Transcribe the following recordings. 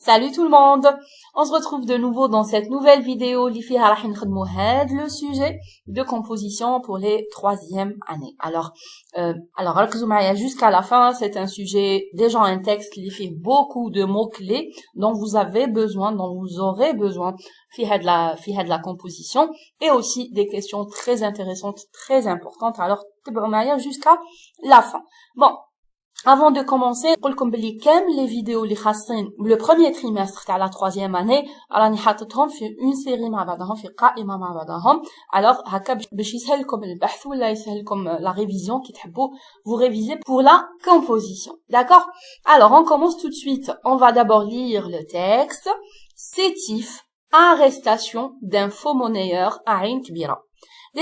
Salut tout le monde. On se retrouve de nouveau dans cette nouvelle vidéo li fiha rah نخدمو هاد le sujet de composition pour les troisièmes années. Alors ركزوا معايا jusqu'à la fin, c'est un sujet déjà un texte li fait beaucoup de mots clés dont vous aurez besoin fiha de la composition et aussi des questions très intéressantes, très importantes. Alors تبعوا معايا jusqu'à la fin. Bon, avant de commencer, نقول لكم بلي كامل les vidéos اللي خاصين le premier trimestre تاع la troisième année راني حاطتهم في une série مع بعضهم في قائمة مع بعضهم. Alors هكا باش يسهلكم البحث ولا يسهلكم la révision كي تحبوا vous réviser pour la composition. D'accord? Alors on commence tout de suite. On va d'abord lire le texte. Sétif, arrestation d'un faux monnayeur à Ain Kbira.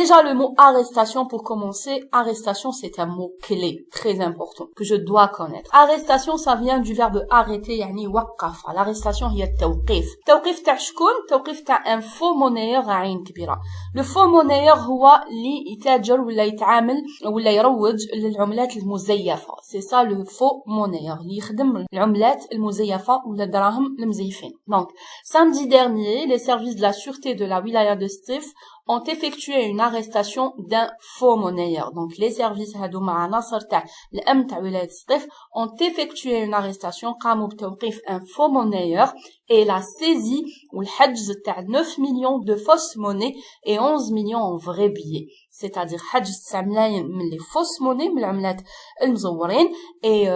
Déjà, le mot arrestation, pour commencer, arrestation, c'est un mot clé, très important, que je dois connaître. Arrestation, ça vient du verbe arrêter, يعني وقف. L'arrestation, هي التوقيف. توقيف تاع شكون؟ توقيف تاع un faux monnayeur à عين كبيرة. Le faux monnayeur هو اللي يتاجر ولا يتعامل ولا يروج للعملات المزيفة. C'est ça le faux monnayeur, اللي يخدم العملات المزيفة ولا الدراهم المزيفين. Donc, samedi dernier, les services de la sûreté de la wilaya de Stif ont effectué une arrestation d'un faux monnayeur. Donc, les services هادوما عناصر تاع الأمن تاع ولاية سطيف ont effectué une arrestation قاموا بتوقيف un faux monnayeur et la saisie والحجز تاع 9 millions de fausses monnaies et 11 millions en vrais billets. C'est-à-dire حجز 9 ملايين من les fausses monnaies من العملات المزورين et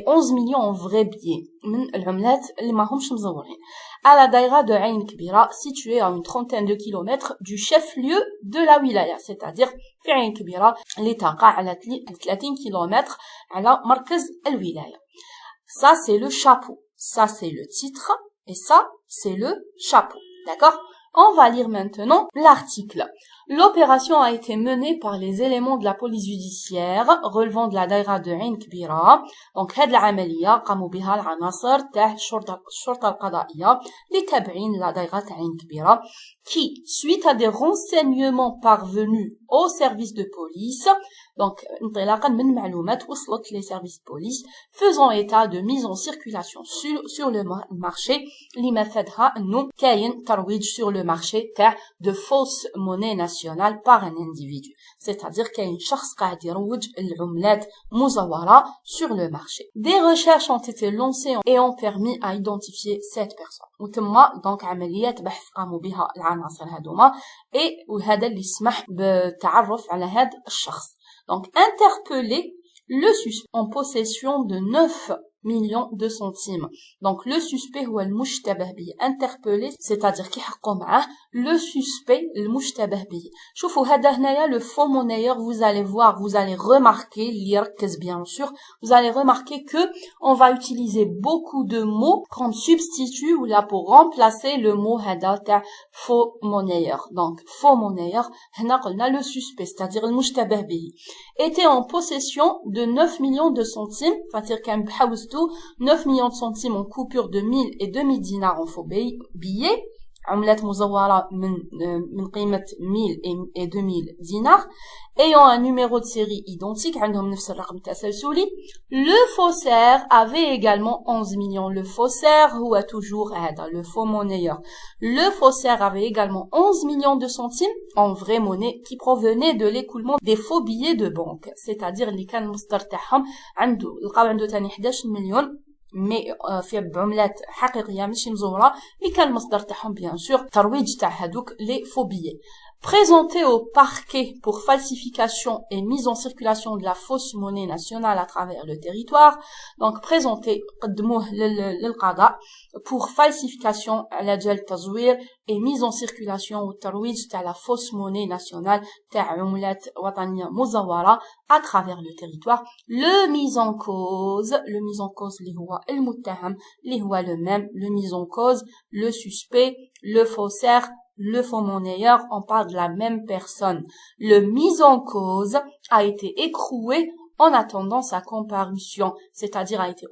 11 millions en vrais billets من العملات اللي ماهمش مزورين. À la daïra de Ain Kbira, située à une trentaine de kilomètres du chef-lieu de la wilaya, c'est-à-dire في Ain Kbira اللي تقع على 30 kilomètres على مركز الولاية. Ça c'est le chapeau, ça c'est le titre et ça c'est le chapeau. D'accord? On va lire maintenant l'article. L'opération a été menée par les éléments de la police judiciaire relevant de la daïra de Ain Kbira. Donc, هاد العملية قاموا بها العناصر تاع الشرطة القضائية اللي تابعين la daïra تاع Ain Kbira qui, suite à des renseignements parvenus au service de police, donc انطلاقا من معلومات وصلت les services de police, faisant état de mise en circulation sur le marché اللي مفادها انه كاين ترويج sur le marché تاع de fausses monnaies nationales par un individu. C'est-à-dire كاين شخص قاعد يروج العملات مزورة sur le marché. Des recherches ont été lancées et ont permis à identifier cette personne. وتم donc عمليات بحث قاموا بها العناصر هذوما وهذا اللي يسمح بالتعرف على هذا الشخص. Donc interpeller le suspect en possession de 9 millions de centimes. Donc le suspect هو المشتبه به. Interpeller, c'est-à-dire كيحققوا معاه le suspect المشتبه به. شوفوا هذا هنايا le faux monnayeur, vous allez voir, vous allez remarquer, اللي يركز bien sûr, vous allez remarquer que on va utiliser beaucoup de mots comme substitut ou là pour remplacer le mot هذا تاع faux monnayeur. Donc faux monnayeur هنا قلنا le suspect, c'est-à-dire المشتبه به, était en possession de 9 millions de centimes, c'est-à-dire كان بحوزته 9 millions de centimes en coupure de 1000 et 2000 dinars en faux billets, عملات مزورة من قيمة 1000 et 2000 dinars, ayant un numéro de série identique, عندهم نفس الرقم التسلسلي. Le faussaire avait également 11 millions. Le faussaire هو toujours هذا le faux monnayeur. Le faussaire avait également 11 millions de centimes en vraie monnaie qui provenaient de l'écoulement des faux billets de banque. C'est-à-dire اللي كان المصدر تاعهم لقاو عنده تاني 11 مليون مي في بعملات حقيقيه ماشي مزوره اللي كان المصدر تاعهم بيان سور ترويج تاع هذوك لي فو بيي. Présenté au parquet pour falsification et mise en circulation de la fausse monnaie nationale à travers le territoire. Donc présenté قدموه للقضاء pour falsification على ديال التزوير et mise en circulation والترويج تاع la fausse monnaie nationale تاع عملات وطنية مزورة à travers le territoire. Le mis en cause اللي هو المتهم اللي هو le même, le mis en cause, le suspect, le faussaire, le faux monnayeur, on parle de la même personne. Le mis en cause a été écroué en attendant sa comparution, c'est-à-dire a été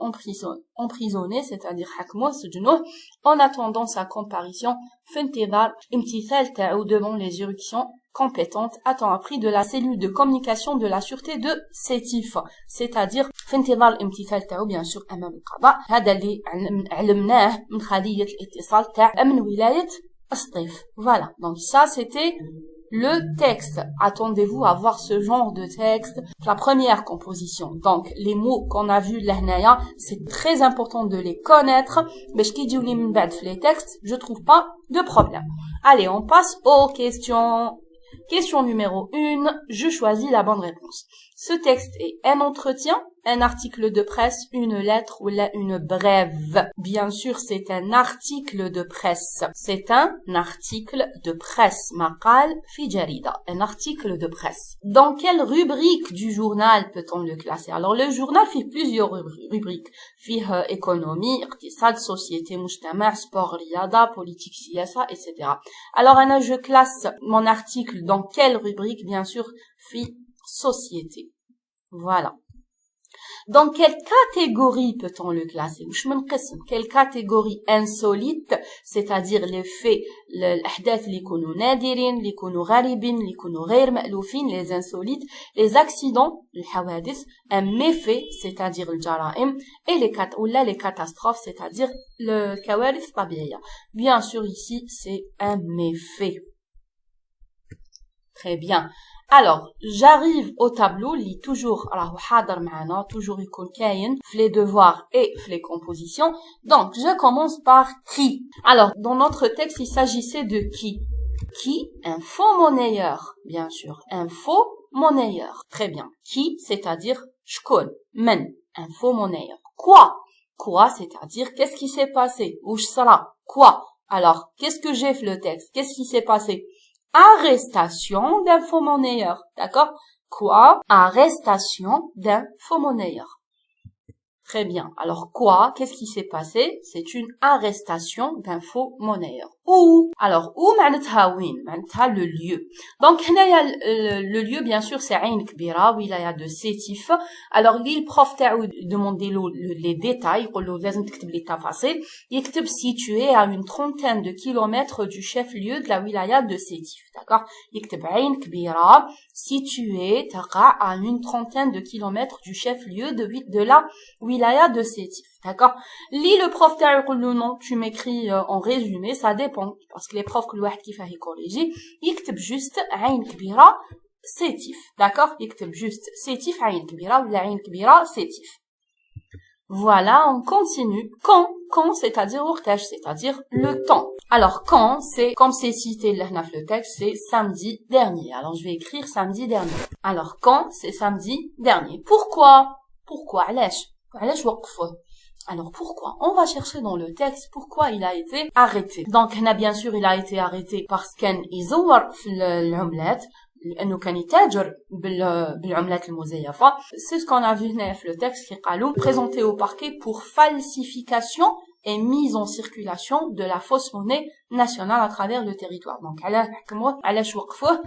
emprisonné, c'est-à-dire حكموه سجنوه en attendant sa comparution في انتظار امتثال تاعو devant les juridictions compétente a-t-on appris de la cellule de communication de la sûreté de Sétif, c'est-à-dire في انتظار الامتثال تاعو bien sûr امام القضاء. هذا اللي علمناه من خلية الاتصال تاع امن ولاية سطيف. Voilà, donc ça c'était le texte. Attendez-vous à voir ce genre de texte. La première composition. Donc, les mots qu'on a vus là, c'est très important de les connaître. Mais je dis les textes, je trouve pas de problème. Allez, on passe aux questions. Question numéro 1, je choisis la bonne réponse. Ce texte est un entretien, un article de presse, une lettre ou une brève. Bien sûr, c'est un article de presse. C'est un article de presse. Maqal fi jarida. Un article de presse. Dans quelle rubrique du journal peut-on le classer? Alors, le journal fait plusieurs rubriques. Fait économie, iqtisad, société, mujtama', sport, riyada, politique, siyasa, etc. Alors, je classe mon article dans quelle rubrique? Bien sûr, fait société. Voilà. Dans quelle catégorie peut-on le classer? Quelle catégorie? Insolite, c'est-à-dire les faits, l'ahdath li kunu nadirin, li kunu gharibin, li kunu ghayr ma'loufin, les insolites, les accidents, les hawadith, un méfait, c'est-à-dire le jara'im, et les catastrophes, c'est-à-dire le kawarith tabi'iyya. Bien sûr, ici, c'est un méfait. Très bien. Alors, j'arrive au tableau, lit toujours, toujours les devoirs et les compositions. Donc, je commence par qui. Alors, dans notre texte, il s'agissait de qui? Qui? Un faux monnayeur, bien sûr. Un faux monnayeur. Très bien. Qui, c'est-à-dire, shkon, men, un faux monnayeur. Quoi? Quoi, c'est-à-dire, qu'est-ce qui s'est passé? Ouch sera? Quoi? Alors, qu'est-ce que j'ai fait le texte? Qu'est-ce qui s'est passé? Arrestation d'un faux monnayeur. D'accord? Quoi? Arrestation d'un faux monnayeur. Très bien. Alors quoi? Qu'est-ce qui s'est passé? C'est une arrestation d'un faux monnayeur. Où? Alors où معناتها وين? معناتها le lieu. Donc le lieu bien sûr c'est عين كبيرة ولاية de Sétif. Alors le prof تاعو demandez les détails يقول له لازم تكتب لي التفاصيل. يكتب situé à une trentaine de kilomètres du chef-lieu de la wilaya de Sétif. D'accord? يكتب عين كبيرة situé تقع à une trentaine de kilomètres du chef-lieu de la wilaya de Sétif. D'accord? Lis le prof تاعو يقول له non, tu m'écris en résumé, ça dépend parce que les profs كل واحد كيفاه يكوريجي يكتب juste عين كبيرة Sétif. D'accord? يكتب juste Sétif عين كبيرة ولا عين كبيرة Sétif. Voilà, on continue. Quand, c'est-à-dire وقتاش, c'est-à-dire le temps. Alors quand, c'est comme c'est cité là dans le texte, c'est samedi dernier. Alors je vais écrire samedi dernier. Alors quand, c'est samedi dernier. Pourquoi? علاش وقفوه? Alors pourquoi? On va chercher dans le texte pourquoi il a été arrêté. Donc là bien sûr il a été arrêté parce qu'il يزور في العملات لانه كان يتاجر بالعملات المزيفة. C'est ce qu'on a vu dans le texte qui قالوا présenté au parquet pour falsification et mise en circulation de la fausse monnaie nationale à travers le territoire. Donc علاش وقفوه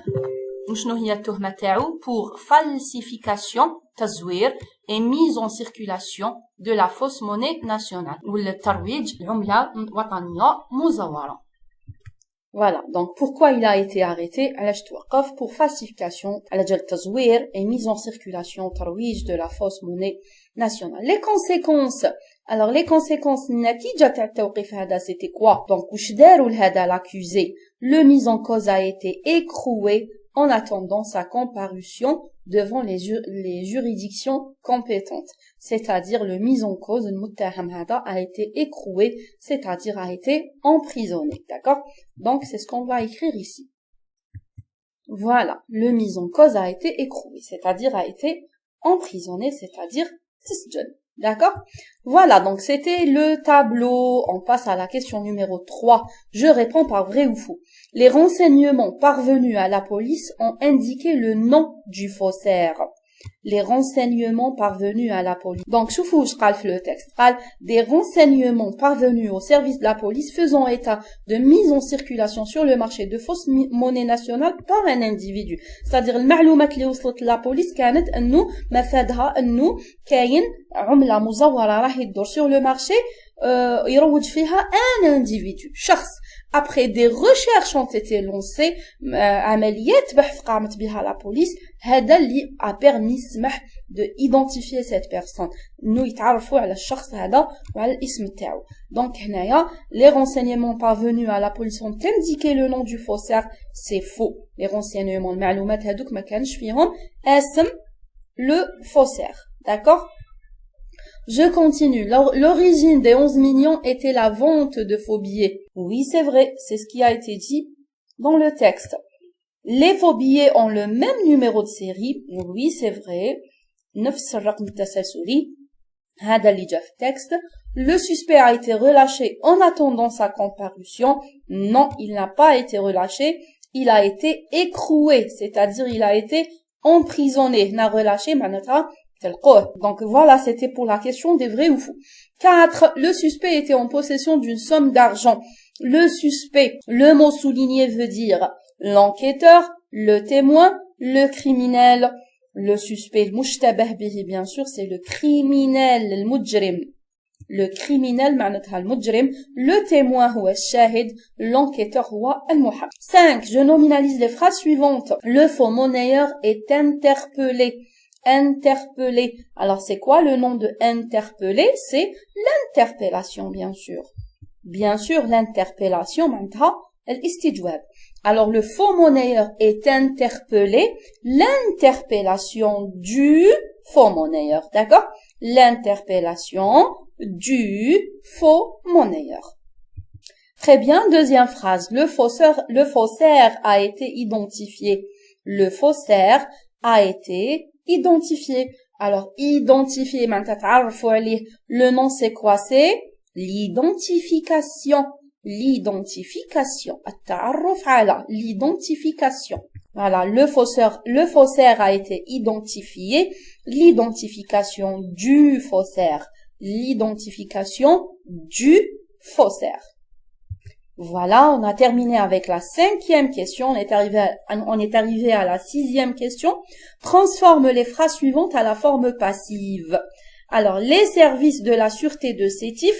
وشنو هي التهمة تاعو pour falsification تزوير et mise en circulation de la fausse monnaie nationale ou le tarwij العملة وطنية مزورة. Voilà, donc pourquoi il a été arrêté? علاش توقف pour falsification على جال تزوير et mise en circulation tarwij de la fausse monnaie nationale. Les conséquences. Alors les conséquences النتيجة تاع التوقيف هذا c'était quoi? Donc واش داروا لهذا l'accusé? Le mis en cause a été écroué en attendant sa comparution devant les juridictions compétentes. C'est-à-dire le mis en cause, le muttaham hada, a été écroué, c'est-à-dire a été emprisonné. D'accord? Donc c'est ce qu'on va écrire ici. Voilà, le mis en cause a été écroué, c'est-à-dire a été emprisonné, c'est-à-dire tisjan. D'accord? Voilà, donc c'était le tableau. On passe à la question numéro 3. Je réponds par vrai ou faux. Les renseignements parvenus à la police ont indiqué le nom du faussaire. Les renseignements parvenus à la police. Donc, شوفوا واش قال في le texte. قال des renseignements parvenus au service de la police faisant état de mise en circulation sur le marché de fausses monnaies nationales par un individu. C'est-à-dire المعلومات اللي وصلت la police كانت انه مفادها انه كاين عملة مزورة راح يدور sur le marché يروج فيها un individu شخص. Après des recherches ont été lancées, عمليات بحث قامت بها la police, هذا اللي a permis سمح de identifier cette personne. إنه يتعرفوا على الشخص هذا وعلى الاسم تاعو. Donc هنايا les renseignements parvenus à la police ont indiqué le nom du faussaire, c'est faux. Les renseignements المعلومات هذوك ما كانش فيهم اسم le faussaire. D'accord? Je continue. L'origine des 11 millions était la vente de faux billets. Oui, c'est vrai. C'est ce qui a été dit dans le texte. Les faux billets ont le même numéro de série. Oui, c'est vrai. نفس الرقم التسلسلي. هذا اللي جاء في التكست. Le suspect a été relâché en attendant sa comparution. Non, il n'a pas été relâché. Il a été écroué. C'est-à-dire, il a été emprisonné. n'a relâché, معناتها Donc voilà, c'était pour la question des vrais ou faux. 4. Le suspect était en possession d'une somme d'argent. Le suspect, le mot souligné veut dire l'enquêteur, le témoin, le criminel. Le suspect, le mushtabah bihi, bien sûr, c'est le criminel, le mujrim. Le criminel, معناتها المجرم. Le témoin, هو الشاهد. L'enquêteur, هو المحقق. 5. Je nominalise les phrases suivantes. Le faux monnayeur est interpellé. Interpellé. Alors, c'est quoi le nom de interpellé? C'est l'interpellation, bien sûr. Bien sûr, l'interpellation, معناتها الاستجواب. Alors, le faux monnayeur est interpellé. L'interpellation du faux monnayeur. D'accord? L'interpellation du faux monnayeur. Très bien. Deuxième phrase. Le faussaire a été identifié. Le faussaire a été identifié. Alors, identifié, le nom c'est quoi? C'est l'identification. L'identification. L'identification. Voilà, le faussaire a été identifié. L'identification du faussaire. L'identification du faussaire. Voilà, on a terminé avec la 5e question. On est arrivé à la 6e question. Transforme les phrases suivantes à la forme passive. Alors, les services de la sûreté de Sétif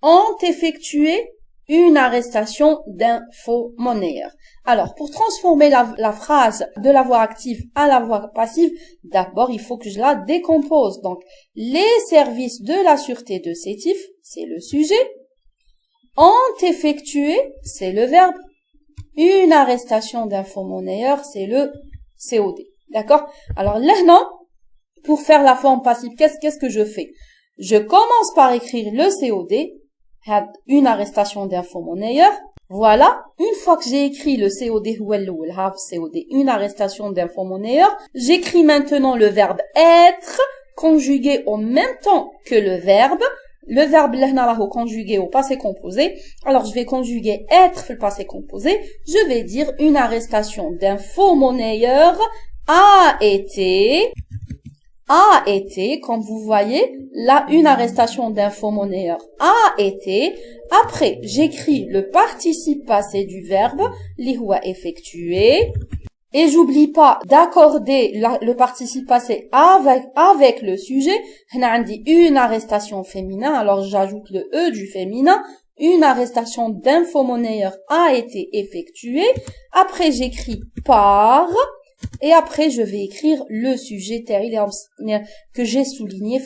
ont effectué une arrestation d'un faux monnayeur. Alors, pour transformer la phrase de la voix active à la voix passive, d'abord, il faut que je la décompose. Donc, les services de la sûreté de Sétif, c'est le sujet. Ont effectué, c'est le verbe. Une arrestation d'un faux monnayeur, c'est le COD. D'accord? Alors là, non, pour faire la forme passive, qu'est-ce que je fais? Je commence par écrire le COD, une arrestation d'un faux monnayeur. Voilà. Une fois que j'ai écrit le COD, une arrestation d'un faux monnayeur, j'écris maintenant le verbe être, conjugué en même temps que le verbe. Le verbe conjugué au passé composé. Alors, je vais conjuguer être le passé composé. Je vais dire une arrestation d'un faux monnayeur a été, comme vous voyez, là, une arrestation d'un faux monnayeur a été. Après, j'écris le participe passé du verbe, li huwa effectué. Et j'oublie pas d'accorder le participe passé avec le sujet. On a dit une arrestation féminin, alors j'ajoute le E du féminin. Une arrestation d'un faux monnayeur a été effectuée. Après, j'écris par. Et après, je vais écrire le sujet que j'ai souligné,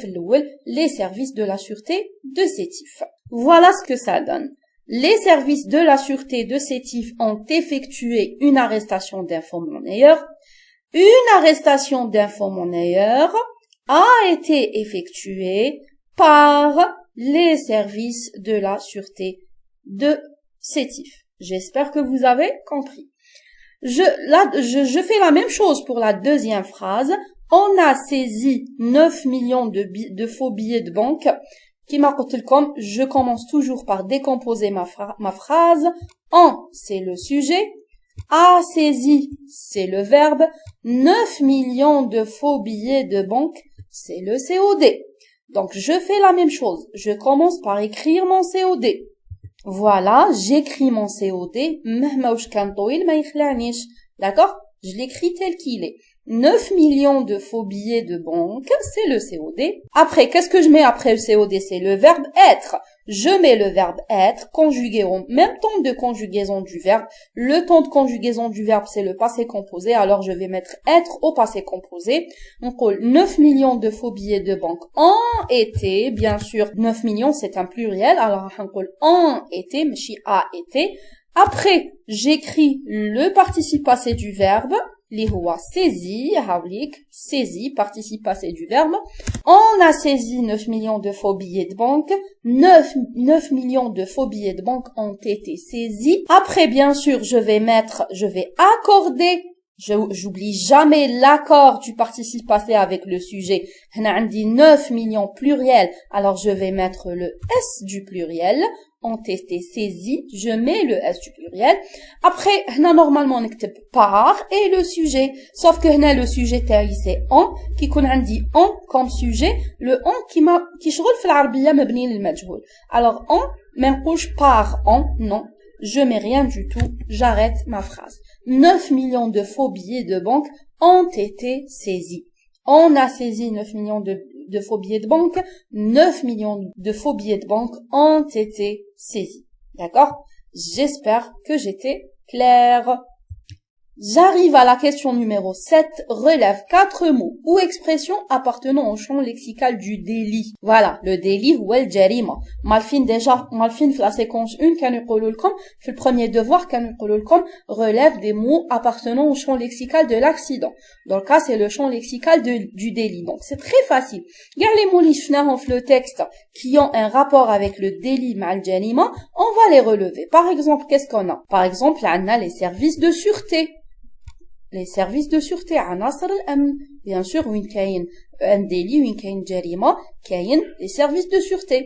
les services de la sûreté de Sétif. Voilà ce que ça donne. Les services de la sûreté de Sétif ont effectué une arrestation d'un faux monnayeur. Une arrestation d'un faux monnayeur a été effectuée par les services de la sûreté de Sétif. J'espère que vous avez compris. Je fais la même chose pour la deuxième phrase. On a saisi 9 millions de faux billets de banque. Je commence toujours par décomposer ma phrase. En, c'est le sujet. A saisi, c'est le verbe. 9 millions de faux billets de banque, c'est le COD. Donc, je fais la même chose. Je commence par écrire mon COD. Voilà, j'écris mon COD. D'accord? Je l'écris tel qu'il est. 9 millions de faux billets de banque, c'est le COD. Après, qu'est-ce que je mets après le COD? C'est le verbe être. Je mets le verbe être conjugué au même temps de conjugaison du verbe. Le temps de conjugaison du verbe, c'est le passé composé. Alors, je vais mettre être au passé composé. On colle 9 millions de faux billets de banque ont été. Bien sûr, 9 millions, c'est un pluriel. Alors, on colle ont été, mais a été. Après, j'écris le participe passé du verbe. Li huwa saisi, saisi, participe passé du verbe. On a saisi 9 millions de faux billets de banque. 9 millions de faux billets de banque ont été saisis. Après, bien sûr, je vais accorder. J'oublie jamais l'accord du participe passé avec le sujet. On a dit 9 millions pluriel. Alors, je vais mettre le S du pluriel. Ont été saisis, je mets le S du pluriel. Après, normalement, on écrit par et le sujet. Sauf que le sujet c'est on, qui qu'on dit on comme sujet, le on qui شغل في العربية مبني للمجهول. Alors, on, même couche par on, non. Je mets rien du tout, j'arrête ma phrase. 9 millions de faux billets de banque ont été saisis. On a saisi 9 millions de faux billets de banque. 9 millions de faux billets de banque ont été saisis. D'accord? J'espère que j'étais claire. J'arrive à la question numéro 7, relève 4 mots ou expressions appartenant au champ lexical du délit. Voilà, le délit ou el jarima. Malfin في la séquence 1 كانوا يقولوا لكم في le premier devoir كانوا يقولوا لكم relève des mots appartenant au champ lexical de l'accident. Dans le cas, c'est le champ lexical du délit. Donc, c'est très facile. Regarde les mots li شفناهم في le texte qui ont un rapport avec le délit مع الجريمة, on va les relever. Par exemple, qu'est-ce qu'on a? Par exemple, on a les services de sûreté. Les services de sûreté عناصر الأمن. Bien sûr, وين كاين un délit, وين كاين جريمة, كاين les services de sûreté.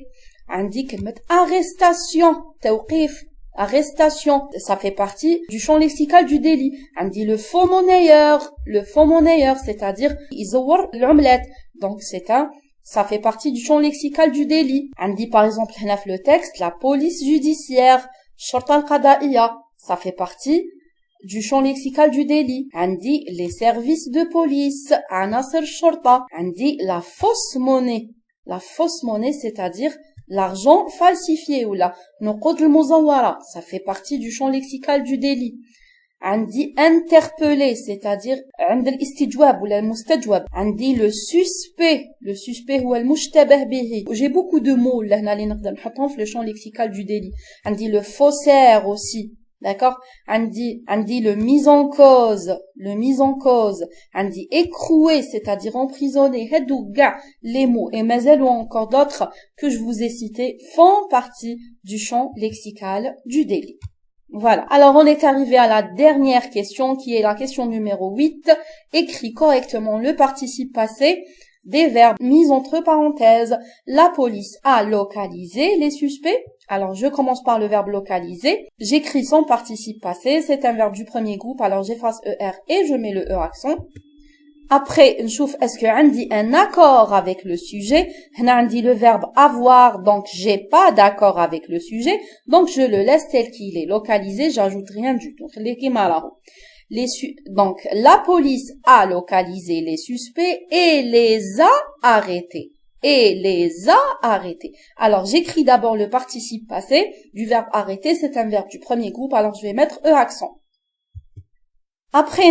عندي كلمة arrestation, توقيف, arrestation, ça fait partie du champ lexical du délit. عندي le faux monnayeur, c'est-à-dire يزور العملات. Donc ça fait partie du champ lexical du délit. عندي par exemple هنا في le texte la police judiciaire, الشرطة القضائية, ça fait partie du champ lexical du délit. عندي les services de police, عناصر الشرطة. عندي la fausse monnaie, c'est-à-dire l'argent falsifié ou la نقود المزورة, ça fait partie du champ lexical du délit. عندي interpellé, c'est-à-dire عند الاستجواب ولا المستجوب. عندي le suspect هو المشتبه به. J'ai beaucoup de mots là اللي نقدر نحطهم في le champ lexical du délit. عندي le faussaire aussi. D'accord? عندي le mis en cause. عندي écroué, c'est-à-dire emprisonné. هادو كاع les mots et مازالوا encore d'autres que je vous ai cités font partie du champ lexical du délit. Voilà. Alors, on est arrivé à la dernière question qui est la question numéro 8. Écris correctement le participe passé des verbes mis entre parenthèses. La police a localisé les suspects. Alors, je commence par le verbe localiser. J'écris son participe passé. C'est un verbe du premier groupe. Alors, j'efface ER et je mets le E accent. Après, est-ce que عندي un accord avec le sujet? هنا عندي le verbe avoir, donc j'ai pas d'accord avec le sujet. Donc, je le laisse tel qu'il est. Localisé, j'ajoute rien du tout. Donc, la police a localisé les suspects et les a arrêtés. Alors, j'écris d'abord le participe passé du verbe arrêter. C'est un verbe du premier groupe. Alors, je vais mettre E accent. Après,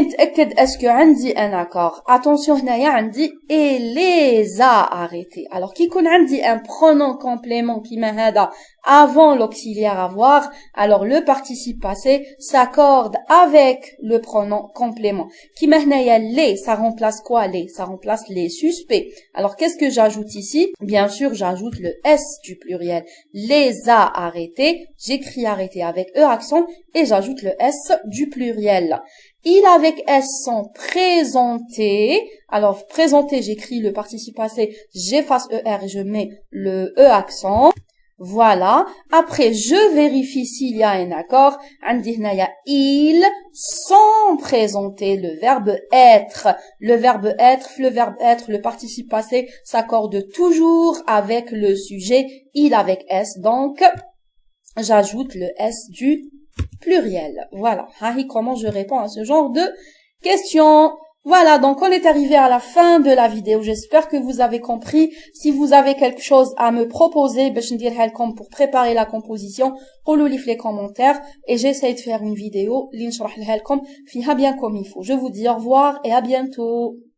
est-ce que عندي un accord? Attention, هنايا عندي et les a arrêtés. Alors, qui connaît عندي un pronom complément qui هذا avant l'auxiliaire avoir, alors le participe passé s'accorde avec le pronom complément. Qui هنايا les, ça remplace quoi les? Ça remplace les suspects. Alors, qu'est-ce que j'ajoute ici? Bien sûr, j'ajoute le S du pluriel. Les a arrêtés. J'écris arrêté avec E accent et j'ajoute le S du pluriel. Il avec S sont présentés. Alors, présenté, j'écris le participe passé, j'efface ER et je mets le E accent. Voilà. Après, je vérifie s'il y a un accord. عندي هنايا ils sont présentés, le verbe être. Le verbe être, le participe passé s'accorde toujours avec le sujet il avec S. Donc, j'ajoute le S du pluriel. Voilà. Comment je réponds à ce genre de questions. Voilà, donc on est arrivé à la fin de la vidéo. J'espère que vous avez compris. Si vous avez quelque chose à me proposer, باش نديرها لكم pour préparer la composition, قولوا لي في les commentaires et j'essaie de faire une vidéo اللي نشرح لها لكم فيها bien comme il faut. Je vous dis au revoir et à bientôt.